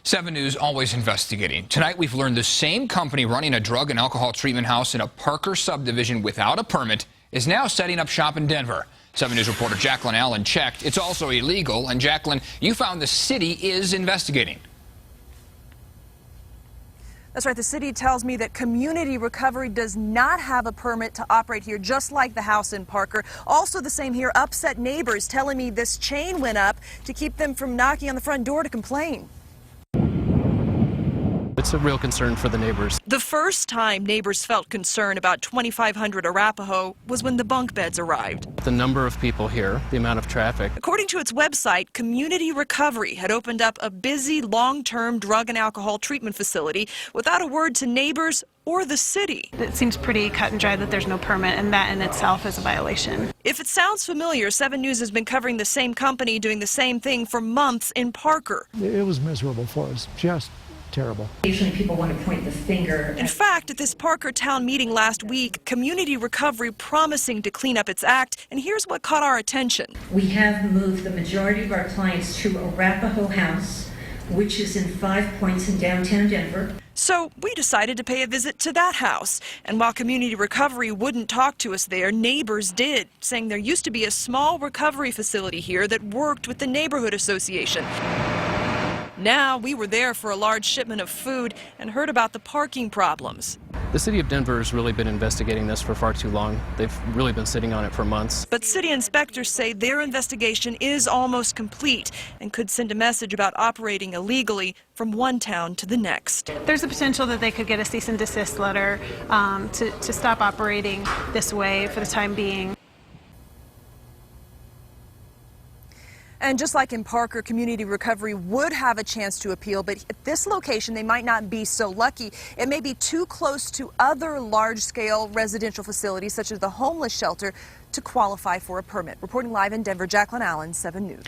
7 News always investigating. Tonight we've learned the same company running a drug and alcohol treatment house in a Parker subdivision without a permit is now setting up shop in Denver. 7 News reporter Jaclyn Allen checked. It's also illegal. And Jaclyn, you found the city is investigating. That's right. The city tells me that Community Recovery does not have a permit to operate here, just like the house in Parker. Also the same here, upset neighbors telling me this chain went up to keep them from knocking on the front door to complain. It's a real concern for the neighbors. The first time neighbors felt concern about 2,500 Arapahoe was when the bunk beds arrived. The number of people here, the amount of traffic. According to its website, Community Recovery had opened up a busy long-term drug and alcohol treatment facility without a word to neighbors or the city. It seems pretty cut and dry that there's no permit, and that in itself is a violation. If it sounds familiar, 7 News has been covering the same company doing the same thing for months in Parker. It was miserable for us, just terrible. Usually people want to point the finger. In fact, at this Parker town meeting last week, Community Recovery promising to clean up its act, and here's what caught our attention. We have moved the majority of our clients to Arapahoe House, which is in 5 Points in downtown Denver. So we decided to pay a visit to that house. And while Community Recovery wouldn't talk to us there, neighbors did, saying there used to be a small recovery facility here that worked with the neighborhood association. Now, we were there for a large shipment of food and heard about the parking problems. The city of Denver has really been investigating this for far too long. They've really been sitting on it for months. But city inspectors say their investigation is almost complete and could send a message about operating illegally from one town to the next. There's a potential that they could get a cease and desist letter to stop operating this way for the time being. And just like in Parker, Community Recovery would have a chance to appeal, but at this location, they might not be so lucky. It may be too close to other large-scale residential facilities, such as the homeless shelter, to qualify for a permit. Reporting live in Denver, Jaclyn Allen, 7 News.